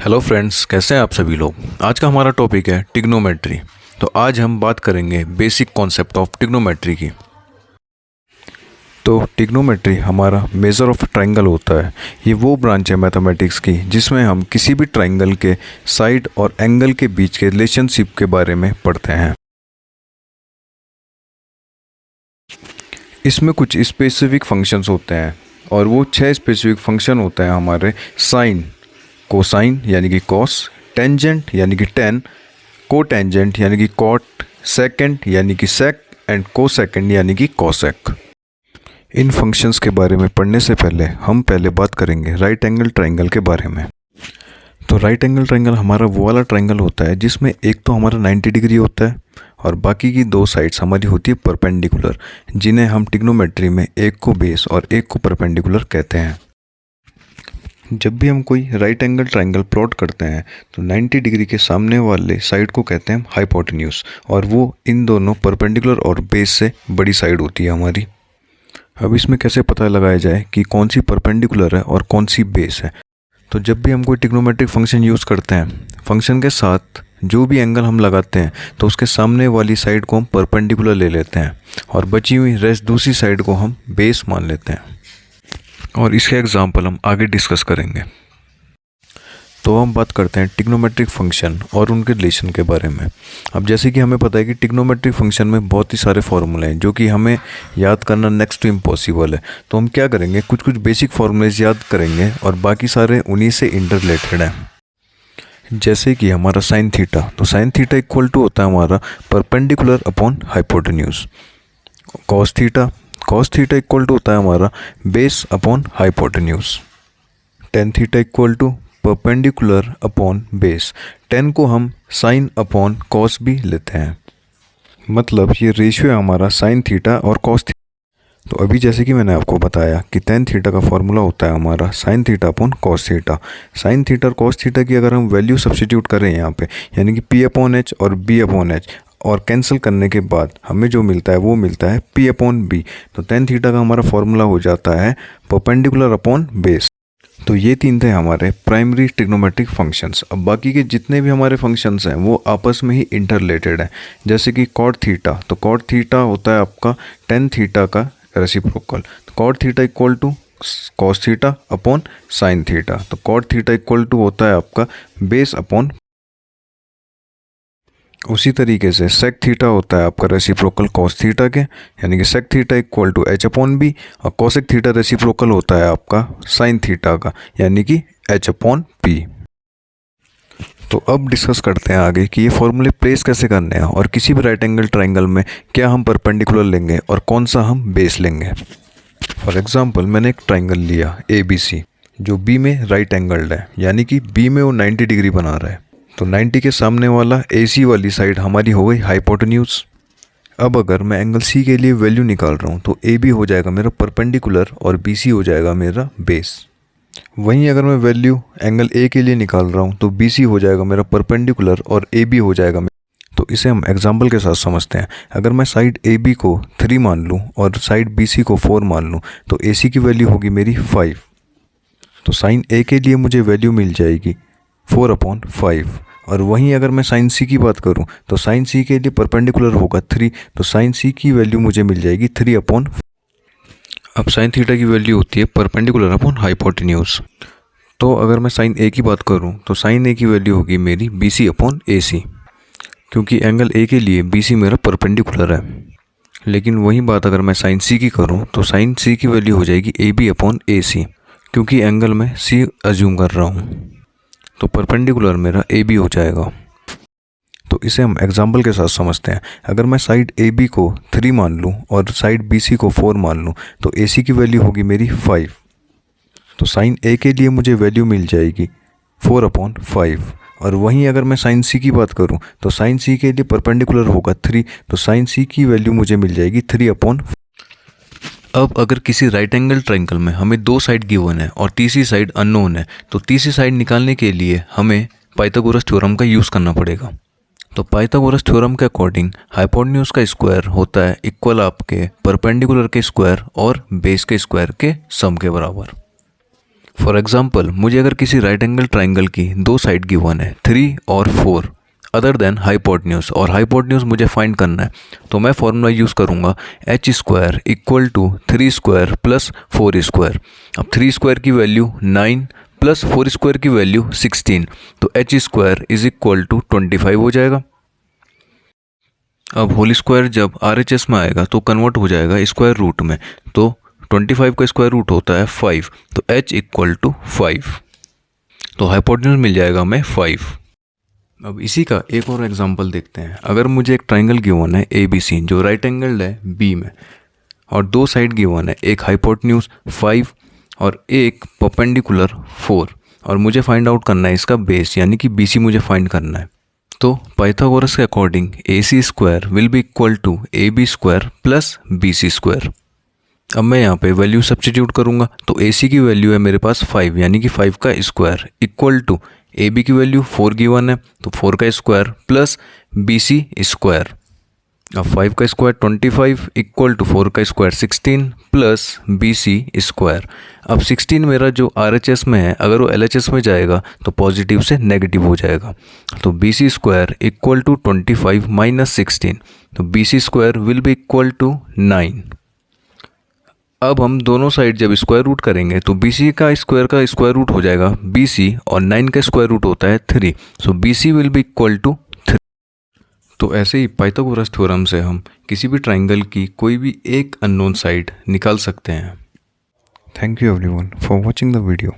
Hello friends, कैसे हैं आप सभी लोग। आज का हमारा टॉपिक है ट्रिग्नोमेट्री। तो आज हम बात करेंगे बेसिक कॉन्सेप्ट ऑफ ट्रिग्नोमेट्री की। तो ट्रिग्नोमेट्री हमारा मेजर ऑफ ट्रायंगल होता है। ये वो ब्रांच है मैथमेटिक्स की जिसमें हम किसी भी ट्रायंगल के साइड और एंगल के बीच के रिलेशनशिप के बारे में पढ़ते हैं। इसमें कुछ स्पेसिफिक फंक्शंस होते हैं और वो 6 स्पेसिफिक फंक्शन होते हैं हमारे। साइन, कोसाइन यानी कि कॉस, टेंजेंट यानी कि टेन, कोटेंजेंट यानी कि कॉट, सेकेंड यानी कि सेक एंड कोसेकेंड यानी कि कॉसेक। इन फंक्शंस के बारे में पढ़ने से पहले हम बात करेंगे राइट एंगल ट्रायंगल के बारे में। तो राइट एंगल ट्रायंगल हमारा वो वाला ट्रायंगल होता है जिसमें एक तो हमारा 90 डिग्री होता है और बाकी की दो साइड्स हमारी होती है परपेंडिकुलर, जिन्हें हम ट्रिग्नोमेट्री में एक को बेस और एक को परपेंडिकुलर कहते हैं। जब भी हम कोई राइट एंगल ट्रायंगल प्लॉट करते हैं तो 90 डिग्री के सामने वाले साइड को कहते हैं हाइपोटेन्यूज, और वो इन दोनों परपेंडिकुलर और बेस से बड़ी साइड होती है हमारी। अब इसमें कैसे पता लगाया जाए कि कौन सी परपेंडिकुलर है और कौन सी बेस है। तो जब भी हम कोई ट्रिग्नोमेट्रिक फंक्शन यूज़ करते हैं, फंक्शन के साथ जो भी एंगल हम लगाते हैं तो उसके सामने वाली साइड को हम परपेंडिकुलर ले लेते हैं और बची हुई रेस्ट दूसरी साइड को हम बेस मान लेते हैं, और इसके एग्जाम्पल हम आगे डिस्कस करेंगे। तो हम बात करते हैं ट्रिग्नोमेट्रिक फंक्शन और उनके रिलेशन के बारे में। अब जैसे कि हमें पता है कि ट्रिग्नोमेट्रिक फंक्शन में बहुत ही सारे फॉर्मूले हैं जो कि हमें याद करना नेक्स्ट टू इम्पॉसिबल है। तो हम क्या करेंगे, कुछ बेसिक फार्मूलेज याद करेंगे और बाकी सारे उन्हीं से इंटर रिलेटेड हैं। जैसे कि हमारा साइन थीटा, तो साइन थीटा इक्वल टू होता है हमारा perpendicular upon hypotenuse. Cos theta equal to होता है हमारा base upon hypotenuse. Tan theta equal to perpendicular upon base. Tan को हम साइन अपॉन कॉस भी लेते हैं, मतलब ये रेशियो है हमारा साइन थीटा और कॉस थीटा। तो अभी जैसे कि मैंने आपको बताया कि टेन थीटा का फॉर्मूला होता है हमारा sine theta upon cos theta. Sine theta और कॉस थीटा की अगर हम वैल्यू सब्स्टिट्यूट करें यहाँ पे, यानी कि पी अपॉन एच और बी अपॉन एच, और कैंसिल करने के बाद हमें जो मिलता है वो मिलता है पी अपॉन बी। तो टेन थीटा का हमारा फॉर्मूला हो जाता है परपेंडिकुलर अपॉन बेस। तो ये तीन थे हमारे प्राइमरी ट्रिग्नोमेट्रिक फंक्शंस। अब बाकी के जितने भी हमारे फंक्शंस हैं वो आपस में ही इंटर रिलेटेड हैं। जैसे कि कॉट थीटा, तो कॉट थीटा होता है आपका टेन थीटा का रेसिप्रोकल। तो cot theta equal to cos theta upon sine theta. तो कॉट थीटा इक्वल टू होता है आपका बेस अपॉन। उसी तरीके से सेक थीटा होता है आपका रेसिप्रोकल कॉस थीटा के, यानी कि sec theta equal to H upon B, और कॉसेक थीटा रेसिप्रोकल होता है आपका साइन थीटा का, यानी कि एच अपॉन पी। तो अब डिस्कस करते हैं आगे कि ये फॉर्मूले प्लेस कैसे करने हैं और किसी भी राइट एंगल ट्रायंगल में क्या हम परपेंडिकुलर लेंगे और कौन सा हम बेस लेंगे। फॉर एग्जाम्पल, मैंने एक ट्रायंगल लिया ABC जो बी में राइट एंगल्ड है, यानी कि बी में वो 90 डिग्री बना रहा है। तो 90 के सामने वाला AC वाली साइड हमारी हो गई हाइपोटेन्यूज। अब अगर मैं एंगल C के लिए वैल्यू निकाल रहा हूँ तो AB हो जाएगा मेरा परपेंडिकुलर और BC हो जाएगा मेरा बेस। वहीं अगर मैं वैल्यू एंगल A के लिए निकाल रहा हूँ तो BC हो जाएगा मेरा परपेंडिकुलर और AB हो जाएगा तो इसे हम एग्जाम्पल के साथ समझते हैं। अगर मैं साइड AB को 3 मान लूँ और साइड BC को 4 मान लूँ तो AC की वैल्यू होगी मेरी 5। तो साइन A के लिए मुझे वैल्यू मिल जाएगी 4 अपॉन 5। और वहीं अगर मैं साइन C की बात करूं तो साइन C के लिए परपेंडिकुलर होगा 3, तो साइन C की वैल्यू मुझे मिल जाएगी 3 अपॉन। अब साइन थीटा की वैल्यू होती है परपेंडिकुलर अपॉन हाइपोटेन्यूज। तो अगर मैं साइन A की बात करूं तो साइन A की वैल्यू होगी मेरी BC अपॉन AC, क्योंकि एंगल A के लिए BC मेरा परपेंडिकुलर है। लेकिन वही बात अगर मैं साइन C की करूँ तो साइन C की वैल्यू हो जाएगी AB अपॉन AC, क्योंकि एंगल मैं C अज्यूम कर रहा हूँ, तो परपेंडिकुलर मेरा AB हो जाएगा। तो इसे हम एग्जाम्पल के साथ समझते हैं। अगर मैं साइड AB को 3 मान लूँ और साइड BC को 4 मान लूँ तो AC की वैल्यू होगी मेरी 5। तो साइन A के लिए मुझे वैल्यू मिल जाएगी 4 अपॉन 5। और वहीं अगर मैं साइन C की बात करूँ तो साइन C के लिए परपेंडिकुलर होगा 3, तो साइन C की वैल्यू मुझे मिल जाएगी 3 अपॉन। अब अगर किसी राइट एंगल ट्रायंगल में हमें 2 साइड गिवन है और तीसरी साइड अननोन है, तो तीसरी साइड निकालने के लिए हमें पाइथागोरस थ्योरम का यूज़ करना पड़ेगा। तो पाइथागोरस थ्योरम के अकॉर्डिंग हाइपोटेन्यूज का स्क्वायर होता है इक्वल आपके परपेंडिकुलर के स्क्वायर और बेस के स्क्वायर के सम के बराबर। फॉर एग्जाम्पल मुझे अगर किसी राइट एंगल ट्राइंगल की दो साइड गिवन है 3 और 4 अदर देन हाइपोटेन्यूज, और हाइपोटेन्यूज मुझे फाइंड करना है, तो मैं फॉर्मूला यूज़ करूँगा H square equal to 3 square plus 4 square. अब 3 स्क्वायर की वैल्यू 9 प्लस 4 स्क्वायर की वैल्यू 16, तो H square is equal to 25 हो जाएगा। अब होल स्क्वायर जब RHS में आएगा तो कन्वर्ट हो जाएगा स्क्वायर रूट में, तो 25 का स्क्वायर रूट होता है 5, तो h इक्वल टू 5, तो हाइपोटेन्यूज मिल जाएगा हमें 5। अब इसी का एक और एग्जांपल देखते हैं। अगर मुझे एक ट्राइंगल गिवन है ABC जो राइट एंगल्ड है B में, और दो साइड गिवन है, एक हाइपोटेन्यूज 5 और एक परपेंडिकुलर 4, और मुझे फाइंड आउट करना है इसका बेस यानी कि BC मुझे फाइंड करना है। तो पाइथागोरस के according AC square will be equal to AB square plus BC square. अब मैं यहाँ पे वैल्यू सब्स्टिट्यूट करूँगा, तो AC की वैल्यू है मेरे पास 5 यानी कि 5 का स्क्वायर इक्वल टू AB की वैल्यू 4 गिवन है, तो 4 का स्क्वायर प्लस BC स्क्वायर। अब 5 का स्क्वायर 25 इक्वल टू 4 का स्क्वायर 16 प्लस BC स्क्वायर। अब 16 मेरा जो RHS में है, अगर वो LHS में जाएगा तो पॉजिटिव से नेगेटिव हो जाएगा, तो BC square equal to 25 minus 16, तो BC square will be equal to 9। अब हम दोनों साइड जब स्क्वायर रूट करेंगे तो BC का स्क्वायर रूट हो जाएगा BC, और 9 का स्क्वायर रूट होता है 3, so BC will be equal to 3। तो ऐसे ही पाइथागोरस थ्योरम से हम किसी भी ट्राइंगल की कोई भी एक अननोन साइड निकाल सकते हैं। Thank you everyone for watching the video.